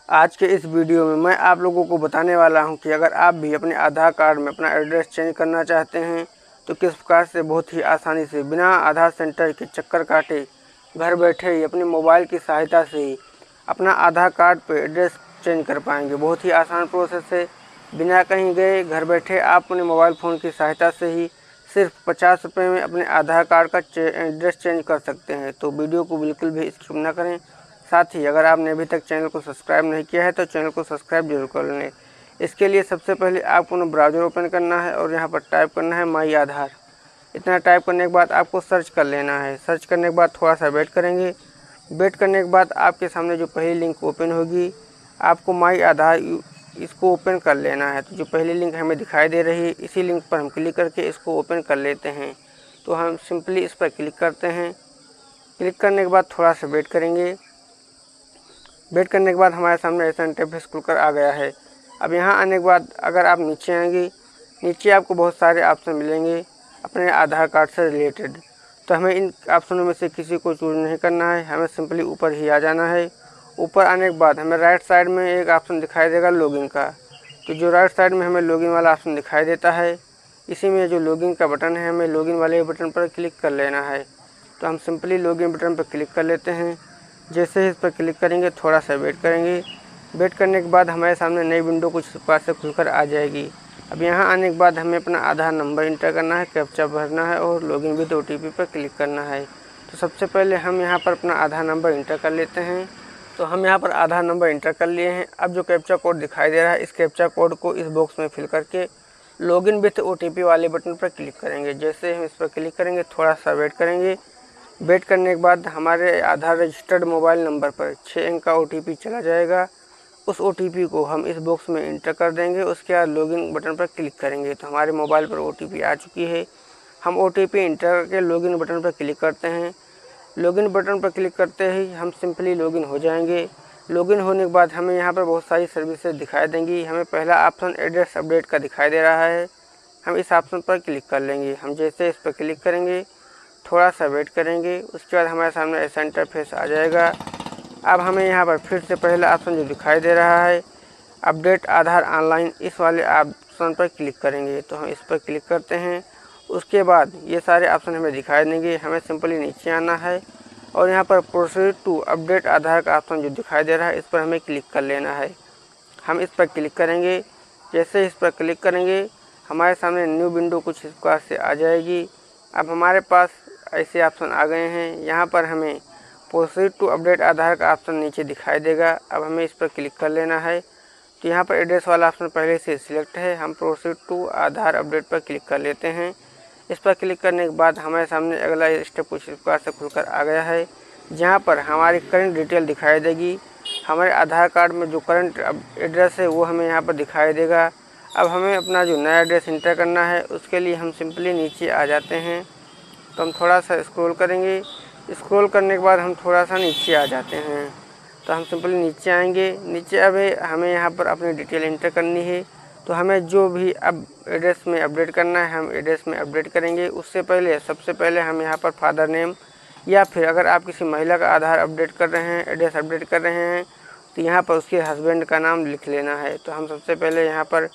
आज के इस वीडियो में मैं आप लोगों को बताने वाला हूं कि अगर आप भी अपने आधार कार्ड में अपना एड्रेस चेंज करना चाहते हैं तो किस प्रकार से बहुत ही आसानी से बिना आधार सेंटर के चक्कर काटे घर बैठे ही अपने मोबाइल की सहायता से ही अपना आधार कार्ड पर एड्रेस चेंज कर पाएंगे। बहुत ही आसान प्रोसेस है, बिना कहीं गए घर बैठे आप अपने मोबाइल फ़ोन की सहायता से ही सिर्फ 50 रुपये में अपने आधार कार्ड का एड्रेस चेंज कर सकते हैं। तो वीडियो को बिल्कुल भी स्किप ना करें। साथ ही अगर आपने अभी तक चैनल को सब्सक्राइब नहीं किया है तो चैनल को सब्सक्राइब जरूर कर लें। इसके लिए सबसे पहले आपको ना ब्राउज़र ओपन करना है और यहाँ पर टाइप करना है माई आधार। इतना टाइप करने के बाद आपको सर्च कर लेना है। सर्च करने के बाद थोड़ा सा वेट करेंगे। वेट करने के बाद आपके सामने जो पहली लिंक ओपन होगी, आपको माई आधार इसको ओपन कर लेना है। तो जो पहली लिंक हमें दिखाई दे रही है, इसी लिंक पर हम क्लिक करके इसको ओपन कर लेते हैं। तो हम सिंपली इस पर क्लिक करते हैं। क्लिक करने के बाद थोड़ा सा वेट करेंगे। वेट करने के बाद हमारे सामने ऐसा इंटरफेस खुलकर आ गया है। अब यहाँ आने के बाद अगर आप नीचे आएंगे, नीचे आपको बहुत सारे ऑप्शन मिलेंगे अपने आधार कार्ड से रिलेटेड। तो हमें इन ऑप्शनों में से किसी को चूज़ नहीं करना है, हमें सिंपली ऊपर ही आ जाना है। ऊपर आने के बाद हमें राइट साइड में एक ऑप्शन दिखाई देगा लॉगिन का। तो जो राइट साइड में हमें लॉगिन वाला ऑप्शन दिखाई देता है, इसी में जो लॉगिन का बटन है, हमें लॉगिन वाले बटन पर क्लिक कर लेना है। तो हम सिंपली लॉगिन बटन पर क्लिक कर लेते हैं। जैसे ही इस पर क्लिक करेंगे थोड़ा सा वेट करेंगे। वेट करने के बाद हमारे सामने नई विंडो कुछ प्रकार से खुलकर आ जाएगी। अब यहाँ आने के बाद हमें अपना आधार नंबर इंटर करना है, कैप्चा भरना है और लॉगिन विद OTP पर क्लिक करना है। तो सबसे पहले हम यहाँ पर अपना आधार नंबर इंटर कर लेते हैं। तो हम यहाँ पर आधार नंबर इंटर कर लिए हैं। अब जो कैप्चा कोड दिखाई दे रहा है, इस कैप्चा कोड को इस बॉक्स में फिल करके लॉगिन विद OTP वाले बटन पर क्लिक करेंगे। जैसे हम इस पर क्लिक करेंगे थोड़ा सा वेट करेंगे। वेट करने के बाद हमारे आधार रजिस्टर्ड मोबाइल नंबर पर 6 अंक का OTP चला जाएगा। उस OTP को हम इस बॉक्स में इंटर कर देंगे। उसके बाद लॉगिन बटन पर क्लिक करेंगे तो हमारे मोबाइल पर OTP आ चुकी है। हम OTP इंटर करके लॉगिन बटन पर क्लिक करते हैं। लॉगिन बटन पर क्लिक करते ही हम सिंपली लॉगिन हो जाएंगे। लॉगिन होने के बाद हमें यहाँ पर बहुत सारी सर्विसेज दिखाई देंगी। हमें पहला ऑप्शन एड्रेस अपडेट का दिखाई दे रहा है, हम इस ऑप्शन पर क्लिक कर लेंगे। हम जैसे इस पर क्लिक करेंगे थोड़ा सा वेट करेंगे, उसके बाद हमारे सामने ऐसा इंटरफेस आ जाएगा। अब हमें यहाँ पर फिर से पहला ऑप्शन जो दिखाई दे रहा है अपडेट आधार ऑनलाइन, इस वाले ऑप्शन पर क्लिक करेंगे। तो हम इस पर क्लिक करते हैं। उसके बाद ये सारे ऑप्शन हमें दिखाई देंगे। हमें सिंपली नीचे आना है और यहाँ पर प्रोसीड टू अपडेट आधार का ऑप्शन जो दिखाई दे रहा है, इस पर हमें क्लिक कर लेना है। हम इस पर क्लिक करेंगे। जैसे इस पर क्लिक करेंगे हमारे सामने न्यू विंडो कुछ इस प्रकार से आ जाएगी। अब हमारे पास ऐसे ऑप्शन आ गए हैं। यहाँ पर हमें प्रोसीड टू अपडेट आधार का ऑप्शन नीचे दिखाई देगा। अब हमें इस पर क्लिक कर लेना है। तो यहाँ पर एड्रेस वाला ऑप्शन पहले से सिलेक्ट है, हम प्रोसीड टू आधार अपडेट पर क्लिक कर लेते हैं। इस पर क्लिक करने के बाद हमारे सामने अगला स्टेप कुछ इस प्रकार से खुलकर आ गया है, जहाँ पर हमारी करंट डिटेल दिखाई देगी। हमारे आधार कार्ड में जो करंट एड्रेस है वो हमें यहाँ पर दिखाई देगा। अब हमें अपना जो नया एड्रेस इंटर करना है उसके लिए हम सिंपली नीचे आ जाते हैं। तो हम थोड़ा सा स्क्रॉल करेंगे। स्क्रॉल करने के बाद हम थोड़ा सा नीचे आ जाते हैं। तो हम सिंपली नीचे आएंगे। नीचे अब हमें यहाँ पर अपनी डिटेल इंटर करनी है। तो हमें जो भी अब एड्रेस में अपडेट करना है हम एड्रेस में अपडेट करेंगे। उससे पहले सबसे पहले हम यहाँ पर फादर नेम, या फिर अगर आप किसी महिला का आधार अपडेट कर रहे हैं, एड्रेस अपडेट कर रहे हैं, तो यहाँ पर उसके हस्बैंड का नाम लिख लेना है। तो हम सबसे पहले यहाँ पर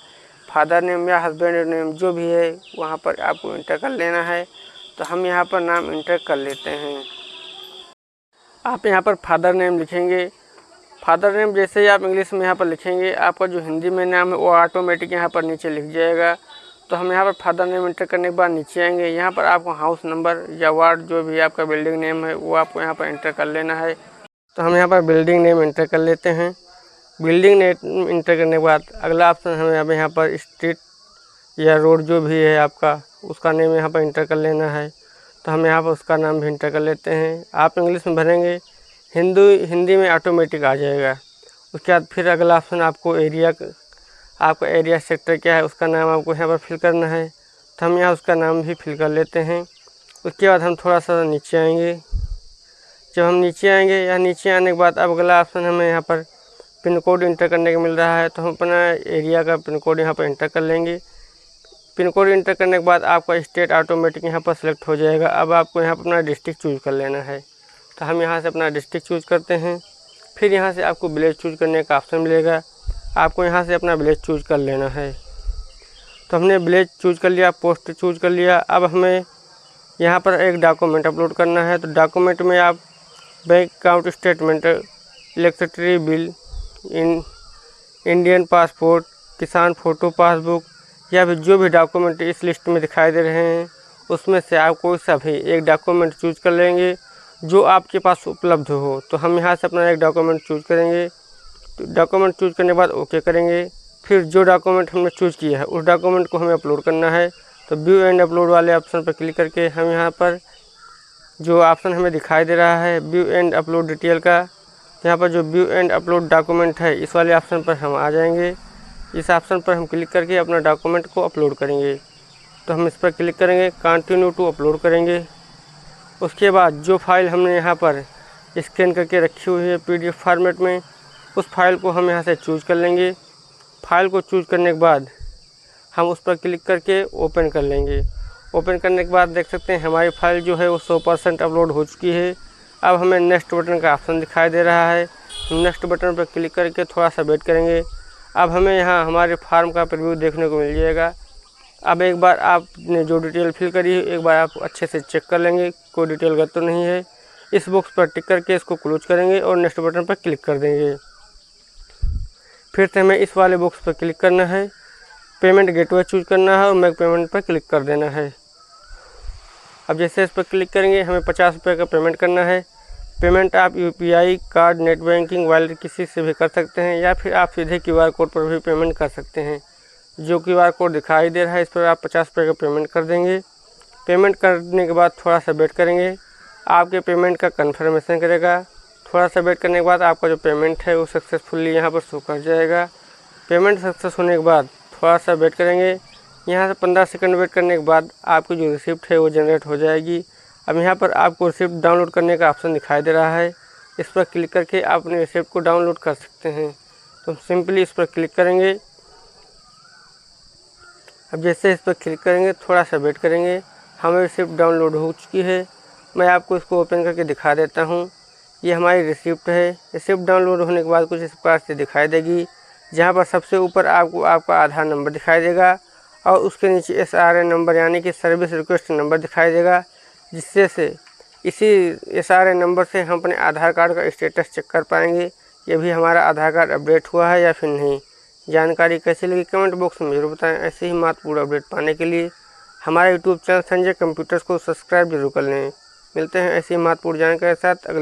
फादर नेम या हस्बैंड नेम जो भी है वहाँ पर आपको इंटर कर लेना है। तो हम यहाँ पर नाम इंटर कर लेते हैं। आप यहाँ पर फादर नेम लिखेंगे। फादर नेम जैसे ही आप इंग्लिश में यहाँ पर लिखेंगे, आपका जो हिंदी में नाम है वो ऑटोमेटिक यहाँ पर नीचे लिख जाएगा। तो हम यहाँ पर फादर नेम इंटर करने के बाद नीचे आएंगे। यहाँ पर आपको हाउस नंबर या वार्ड जो भी आपका बिल्डिंग नेम है वो आपको यहाँ पर इंटर कर लेना है। तो हम यहाँ पर बिल्डिंग नेम इंटर कर लेते हैं। बिल्डिंग नेम इंटर करने के बाद अगला ऑप्शन हमें यहाँ पर स्ट्रीट या रोड जो भी है आपका, उसका नेम यहाँ पर इंटर कर लेना है। तो हम यहाँ पर उसका नाम भी इंटर कर लेते हैं। आप इंग्लिश में भरेंगे, हिंदी में ऑटोमेटिक आ जाएगा। उसके बाद फिर अगला ऑप्शन आपको एरिया, आपका एरिया सेक्टर क्या है उसका नाम आपको यहाँ पर फिल करना है। तो हम यहाँ उसका नाम भी फिल कर लेते हैं। उसके बाद हम थोड़ा सा नीचे आएंगे। जब हम नीचे आएंगे या नीचे आने के बाद अब अगला ऑप्शन हमें यहाँ पर पिन कोड इंटर करने को मिल रहा है। तो हम अपना एरिया का पिन कोड यहाँ पर इंटर कर लेंगे। पिन कोड इंटर करने के बाद आपका स्टेट ऑटोमेटिक यहाँ पर सेलेक्ट हो जाएगा। अब आपको यहाँ पर अपना डिस्ट्रिक्ट चूज़ कर लेना है। तो हम यहाँ से अपना डिस्ट्रिक्ट चूज़ करते हैं। फिर यहाँ से आपको विलेज चूज करने का ऑप्शन मिलेगा। आपको यहाँ से अपना विलेज चूज कर लेना है। तो हमने विलेज चूज कर लिया, पोस्ट चूज कर लिया। अब हमें यहाँ पर एक डॉक्यूमेंट अपलोड करना है। तो डॉक्यूमेंट में आप bank account statement, electricity bill, Indian passport, किसान फ़ोटो पासबुक या फिर जो भी डॉक्यूमेंट इस लिस्ट में दिखाई दे रहे हैं उसमें से आप कोई सा भी एक डॉक्यूमेंट चूज कर लेंगे जो आपके पास उपलब्ध हो। तो हम यहाँ से अपना एक डॉक्यूमेंट चूज करेंगे। तो डॉक्यूमेंट चूज करने के बाद ओके करेंगे। फिर जो डॉक्यूमेंट हमने चूज किया है उस डॉक्यूमेंट को हमें अपलोड करना है। तो व्यू एंड अपलोड वाले ऑप्शन पर क्लिक करके हम यहाँ पर जो ऑप्शन हमें दिखाई दे रहा है व्यू एंड अपलोड डिटेल का, यहाँ पर जो व्यू एंड अपलोड डॉक्यूमेंट है इस वाले ऑप्शन पर हम आ जाएंगे। इस ऑप्शन पर हम क्लिक करके अपना डॉक्यूमेंट को अपलोड करेंगे। तो हम इस पर क्लिक करेंगे, कंटिन्यू टू अपलोड करेंगे। उसके बाद जो फाइल हमने यहाँ पर स्कैन करके रखी हुई है PDF फॉर्मेट में, उस फाइल को हम यहाँ से चूज कर लेंगे। फाइल को चूज करने के बाद हम उस पर क्लिक करके ओपन कर लेंगे। ओपन करने के बाद देख सकते हैं हमारी फाइल जो है वो 100% अपलोड हो चुकी है। अब हमें नेक्स्ट बटन का ऑप्शन दिखाई दे रहा है। नेक्स्ट बटन पर क्लिक करके थोड़ा सा वेट करेंगे। अब हमें यहाँ हमारे फार्म का प्रीव्यू देखने को मिल जाएगा। अब एक बार आपने जो डिटेल फिल करी है एक बार आप अच्छे से चेक कर लेंगे कोई डिटेल गलत तो नहीं है। इस बॉक्स पर टिक करके इसको क्लोज करेंगे और नेक्स्ट बटन पर क्लिक कर देंगे। फिर से हमें इस वाले बॉक्स पर क्लिक करना है, पेमेंट गेटवे चूज करना है और मेक पेमेंट पर क्लिक कर देना है। अब जैसे इस पर क्लिक करेंगे हमें 50 रुपये का पेमेंट करना है। पेमेंट आप UPI card, net banking, wallet किसी से भी कर सकते हैं या फिर आप सीधे QR कोड पर भी पेमेंट कर सकते हैं। जो QR कोड दिखाई दे रहा है इस पर आप 50 रुपये का पेमेंट कर देंगे। पेमेंट करने के बाद थोड़ा सा वेट करेंगे, आपके पेमेंट का कन्फर्मेशन करेगा। थोड़ा सा वेट करने के बाद आपका जो पेमेंट है वो सक्सेसफुली यहाँ पर शो कर जाएगा। पेमेंट सक्सेस होने के बाद थोड़ा सा वेट करेंगे। यहाँ से 15 सेकंड वेट करने के बाद आपकी जो रिसिप्ट है वो जनरेट हो जाएगी। अब यहाँ पर आपको रिसिप्ट डाउनलोड करने का ऑप्शन दिखाई दे रहा है। इस पर क्लिक करके आप अपने रिसिप्ट को डाउनलोड कर सकते हैं। तो सिंपली इस पर क्लिक करेंगे। अब जैसे इस पर क्लिक करेंगे थोड़ा सा वेट करेंगे, हमें रिसिप्ट डाउनलोड हो चुकी है। मैं आपको इसको ओपन करके दिखा देता हूँ। ये हमारी रिसिप्ट है। रिसिप्ट डाउनलोड होने के बाद कुछ इस प्रकार से दिखाई देगी, जहाँ पर सबसे ऊपर आपको आपका आधार नंबर दिखाई देगा और उसके नीचे SRN नंबर यानी कि सर्विस रिक्वेस्ट नंबर दिखाई देगा, जिससे से इसी SRN नंबर से हम अपने आधार कार्ड का स्टेटस चेक कर पाएंगे कि अभी हमारा आधार कार्ड अपडेट हुआ है या फिर नहीं। जानकारी कैसी लगी कमेंट बॉक्स में जरूर बताएं। ऐसे ही महत्वपूर्ण अपडेट पाने के लिए हमारे YouTube चैनल संजय कंप्यूटर्स को सब्सक्राइब जरूर कर लें। मिलते हैं ऐसी महत्वपूर्ण जानकारी के साथ अगले